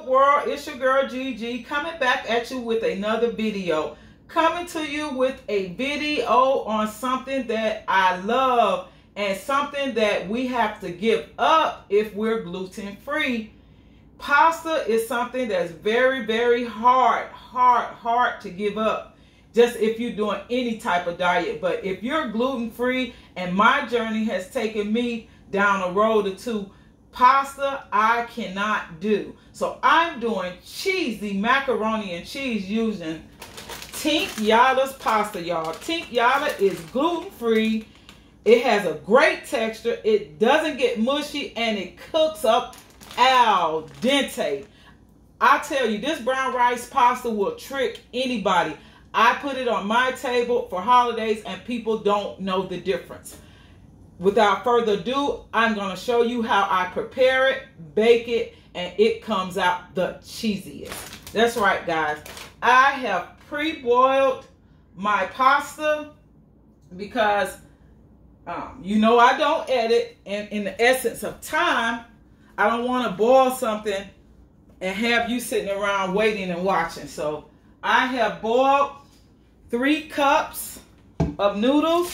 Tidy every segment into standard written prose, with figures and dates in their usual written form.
World, it's your girl Gigi coming back at you with another video. Coming to you with a video on something that I love and something that we have to give up if we're gluten free. Pasta is something that's very hard to give up, just if you're doing any type of diet. But if you're gluten free, and my journey has taken me down a road or two, pasta I cannot do. So I'm doing cheesy macaroni and cheese using Tinkyada's pasta, y'all. Tinkyada is gluten free. It has a great texture. It doesn't get mushy and it cooks up al dente. I tell you, this brown rice pasta will trick anybody. I put it on my table for holidays and people don't know the difference. Without further ado, I'm going to show you how I prepare it, bake it, and it comes out the cheesiest. That's right, guys. I have pre-boiled my pasta because, you know, I don't edit. And in the essence of time, I don't want to boil something and have you sitting around waiting and watching. So I have boiled 3 cups of noodles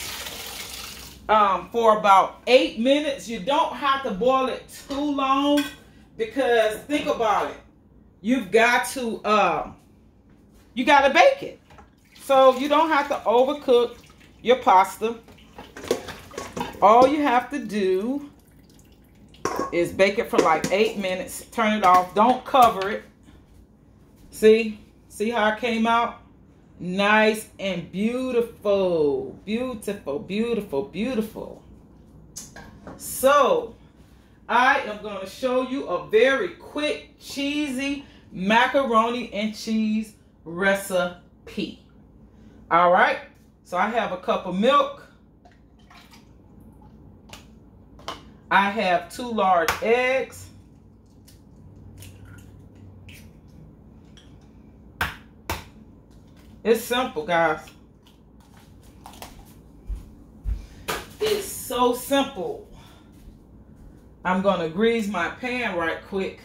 for about 8 minutes. You don't have to boil it too long because think about it. You've got to bake it. So you don't have to overcook your pasta. All you have to do is bake it for like 8 minutes. Turn it off. Don't cover it. See how it came out? Nice and beautiful. Beautiful. So I am going to show you a very quick cheesy macaroni and cheese recipe. All right. So I have a cup of milk. I have 2 large eggs. It's simple, guys. It's so simple. I'm going to grease my pan right quick.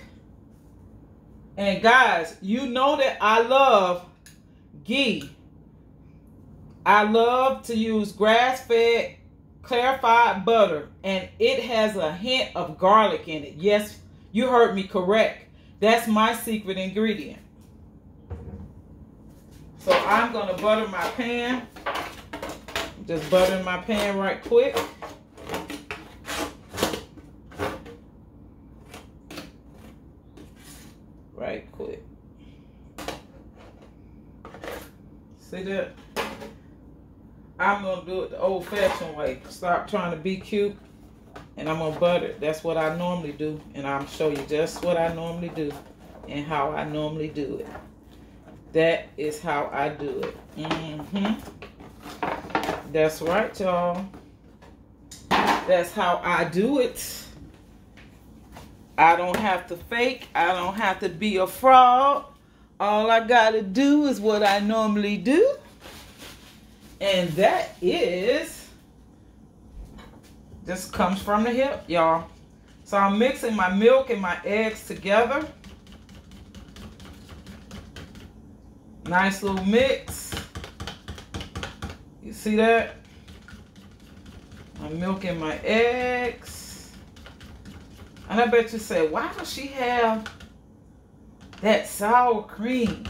And guys, you know that I love ghee. I love to use grass-fed clarified butter, and it has a hint of garlic in it. Yes, you heard me correct. That's my secret ingredient. So I'm going to butter my pan. Just buttering my pan right quick. Right quick. See that? I'm going to do it the old-fashioned way. Stop trying to be cute. And I'm going to butter it. That's what I normally do. And I'll show you just what I normally do and how I normally do it. That is how I do it. That's right, y'all. That's how I do it. I don't have to fake. I don't have to be a fraud. All I got to do is what I normally do. And that is, this comes from the hip, y'all. So I'm mixing my milk and my eggs together. Nice little mix. You see that? I'm milking my eggs. And I bet you say, why does she have that sour cream?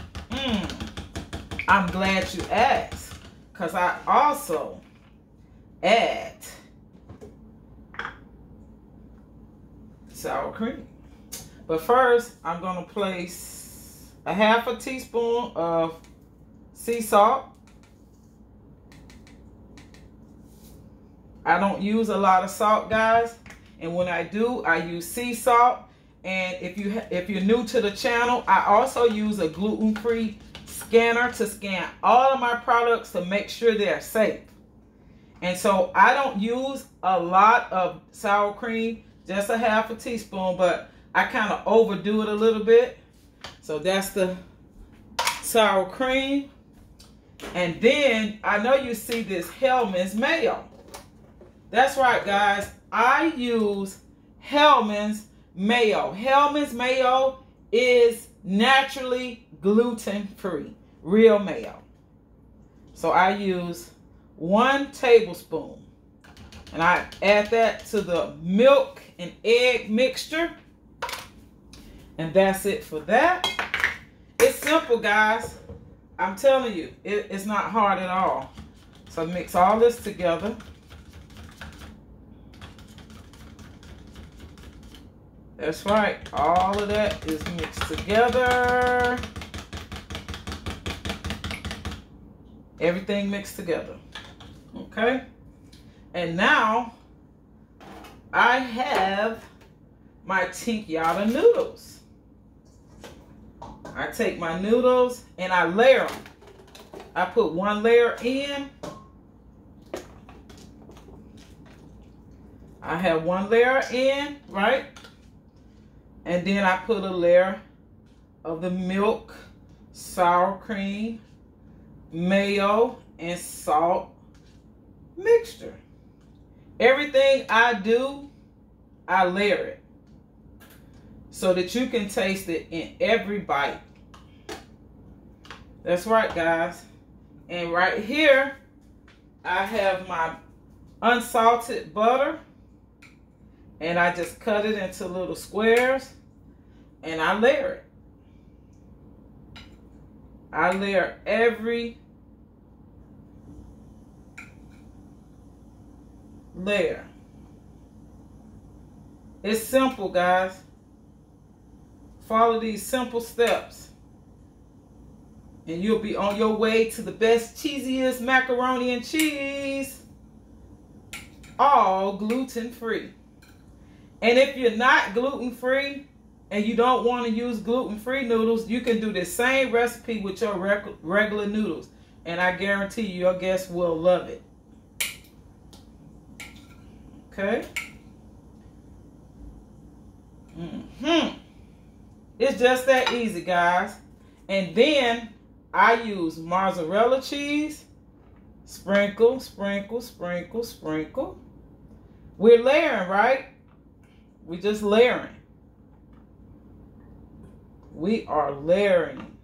I'm glad you asked. Because I also add sour cream. But first, I'm going to place a ½ teaspoon of sea salt. I don't use a lot of salt, guys. And when I do, I use sea salt. And if you're new to the channel, I also use a gluten-free scanner to scan all of my products to make sure they're safe. And so I don't use a lot of sour cream, just a ½ teaspoon, but I kind of overdo it a little bit. So that's the sour cream. And then I know you see this Hellmann's mayo. That's right, guys. I use Hellmann's mayo. Hellmann's mayo is naturally gluten-free, real mayo. So I use 1 tablespoon. And I add that to the milk and egg mixture. And that's it for that. It's simple, guys. I'm telling you, it's not hard at all. So mix all this together. That's right. All of that is mixed together. Everything mixed together. Okay? And now I have my Tinkyada noodles. I take my noodles and I layer them. I put 1 layer in. I have 1 layer in, right? And then I put a layer of the milk, sour cream, mayo, and salt mixture. Everything I do, I layer it so that you can taste it in every bite. That's right, guys. And right here, I have my unsalted butter. And I just cut it into little squares. And I layer it. I layer every layer. It's simple, guys. Follow these simple steps. And you'll be on your way to the best, cheesiest macaroni and cheese. All gluten-free. And if you're not gluten-free and you don't want to use gluten-free noodles, you can do the same recipe with your regular noodles. And I guarantee you, your guests will love it. Okay? It's just that easy, guys. And then I use mozzarella cheese. Sprinkle, sprinkle, sprinkle, sprinkle. We're layering, right? We just layering. We are layering.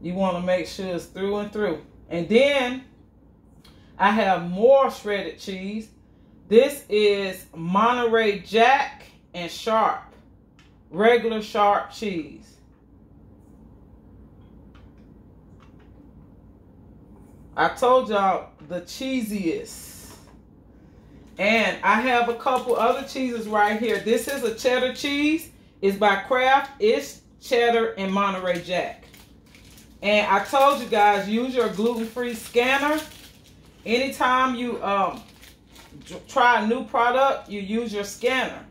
You want to make sure it's through and through. And then I have more shredded cheese. This is Monterey Jack and Sharp. Regular sharp cheese. I told y'all the cheesiest. And I have a couple other cheeses right here. This is a cheddar cheese. It's by Kraft. It's cheddar and Monterey Jack. And I told you guys, use your gluten-free scanner. Anytime you try a new product, you use your scanner.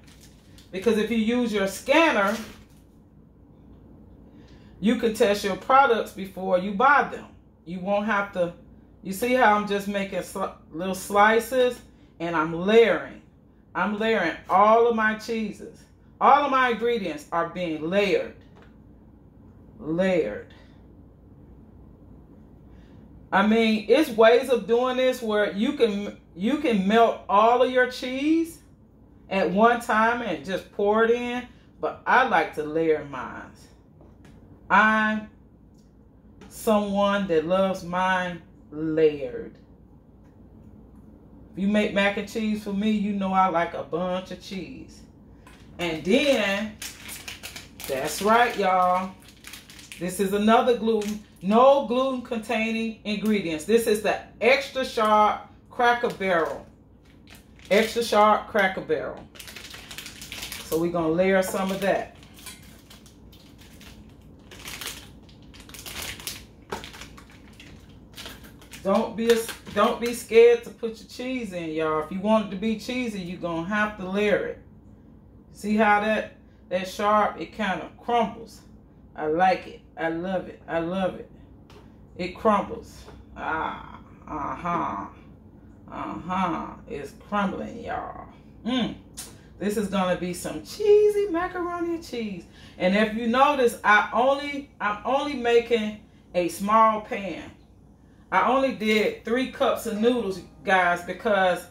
Because if you use your scanner, you can test your products before you buy them. You won't have to. You see how I'm just making little slices? And I'm layering. I'm layering all of my cheeses. All of my ingredients are being layered. Layered. I mean, it's ways of doing this where you can melt all of your cheese at one time and just pour it in. But I like to layer mine. I'm someone that loves mine layered. If you make mac and cheese for me, you know I like a bunch of cheese. And then, that's right, y'all. This is another no gluten containing ingredients. This is the extra sharp Cracker Barrel. Extra sharp Cracker Barrel. So we're going to layer some of that. Don't be scared to put your cheese in, y'all. If you want it to be cheesy, you're going to have to layer it. See how that sharp, it kind of crumbles. I like it. I love it. I love it. It crumbles. It's crumbling, y'all. This is going to be some cheesy macaroni and cheese. And if you notice, I'm only making a small pan. I only did 3 cups of noodles, guys, because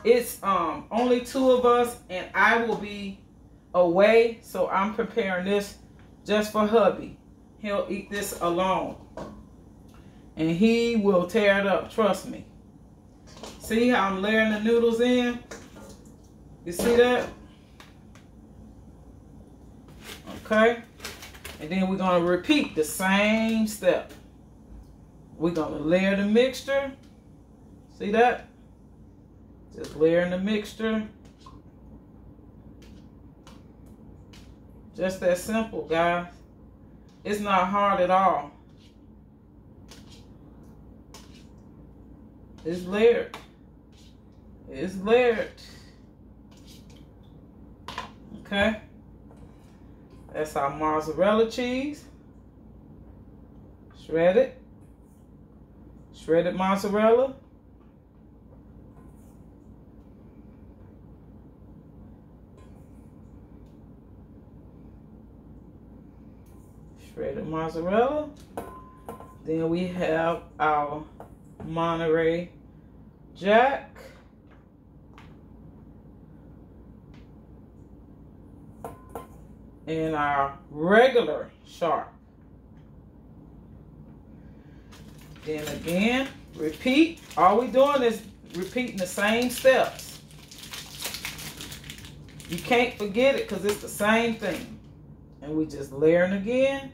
it's only 2 of us and I will be away. So I'm preparing this just for hubby. He'll eat this alone. And he will tear it up, trust me. See how I'm layering the noodles in? You see that? Okay. And then we're going to repeat the same step. We're going to layer the mixture. See that? Just layering the mixture. Just that simple, guys. It's not hard at all. It's layered. It's layered. Okay. That's our mozzarella cheese. Shredded. Shredded mozzarella. Shredded mozzarella. Then we have our Monterey Jack. And our regular sharp. Then again, repeat. All we're doing is repeating the same steps. You can't forget it because it's the same thing. And we just layering again.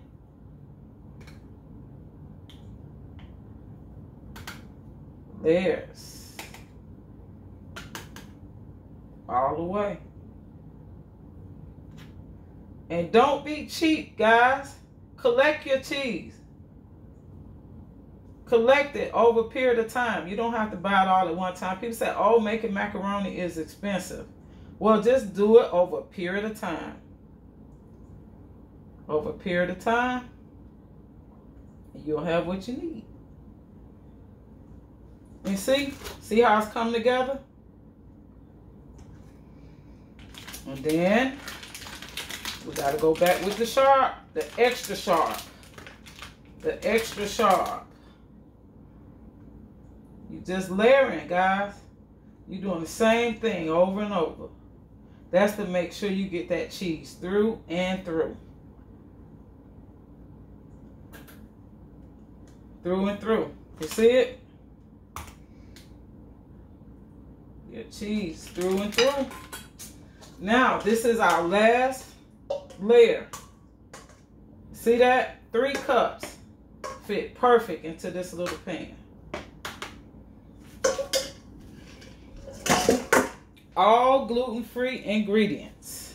Layers. All the way. And don't be cheap, guys. Collect your cheese. Collect it over a period of time. You don't have to buy it all at one time. People say, oh, making macaroni is expensive. Well, just do it over a period of time. Over a period of time, and you'll have what you need. And see how it's come together? And then we got to go back with the sharp, the extra sharp. The extra sharp. You just layering, guys. You're doing the same thing over and over. That's to make sure you get that cheese through and through. Through and through. You see it? Your cheese through and through. Now, this is our last layer. See that? 3 cups fit perfect into this little pan. All gluten-free ingredients.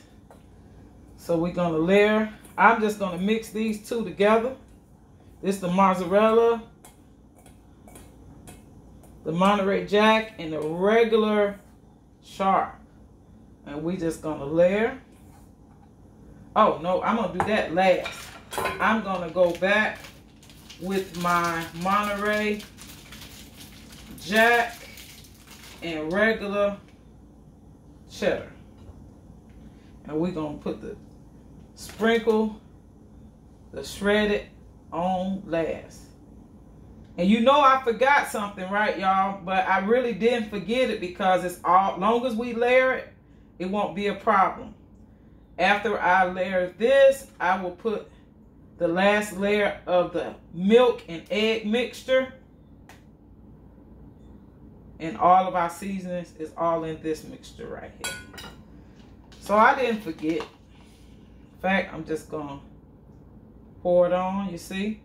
So we're going to layer. I'm just going to mix these two together. This is the mozzarella, the Monterey Jack, and the regular sharp. And we just going to layer. Oh, no, I'm going to do that last. I'm going to go back with my Monterey Jack and regular cheddar. And we're going to put the sprinkle, the shredded on last. And you know I forgot something, right, y'all? But I really didn't forget it because it's all, long as we layer it, it won't be a problem. After I layer this, I will put the last layer of the milk and egg mixture. And all of our seasonings is all in this mixture right here. So I didn't forget. In fact, I'm just going to pour it on, you see?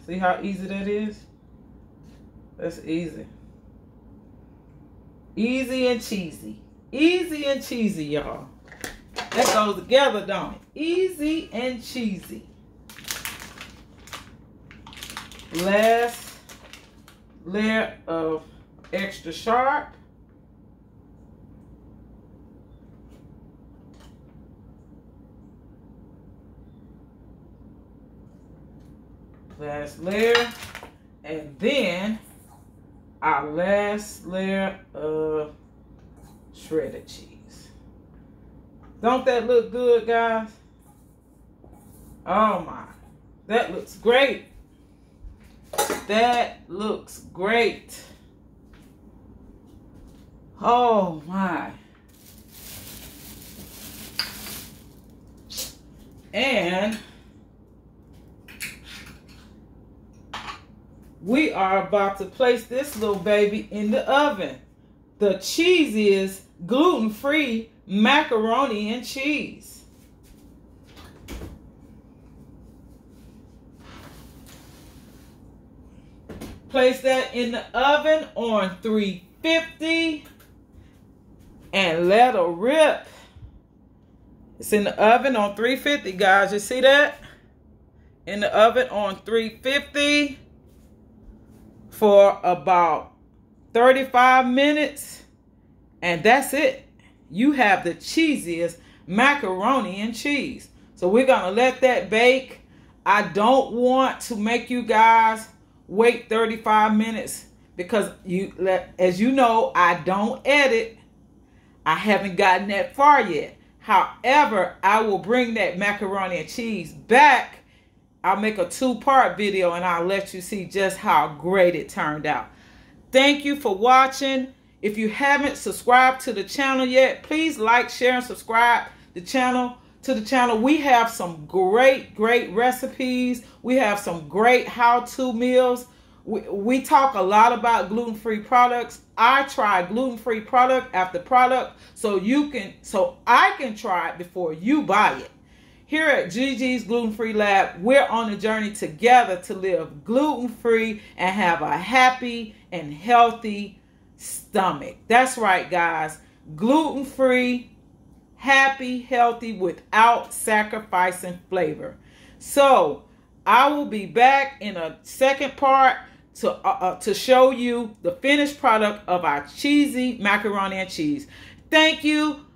See how easy that is? That's easy. Easy and cheesy. Easy and cheesy, y'all. That goes together, don't it? Easy and cheesy. Last layer of extra sharp. Last layer. And then our last layer of shredded cheese. Don't that look good, guys? Oh my. That looks great. That looks great. Oh my. And we are about to place this little baby in the oven. The cheesiest gluten-free macaroni and cheese. Place that in the oven on 350 and let her rip. It's in the oven on 350, guys. You see that? In the oven on 350 for about 35 minutes. And that's it. You have the cheesiest macaroni and cheese. So we're going to let that bake. I don't want to make you guys wait 35 minutes because as you know, I don't edit. I haven't gotten that far yet. However, I will bring that macaroni and cheese back. I'll make a 2-part video and I'll let you see just how great it turned out. Thank you for watching. If you haven't subscribed to the channel yet, please like, share, and subscribe to the channel. We have some great recipes. We have some great how-to meals. We talk a lot about gluten-free products. I try gluten-free product after product so I can try it before you buy it. Here at Gigi's Gluten-Free Lab, we're on a journey together to live gluten-free and have a happy and healthy stomach. That's right, guys. Gluten-free, happy, healthy, without sacrificing flavor. So I will be back in a second part to show you the finished product of our cheesy macaroni and cheese. Thank you.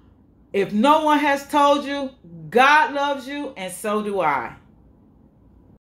If no one has told you, God loves you, and so do I.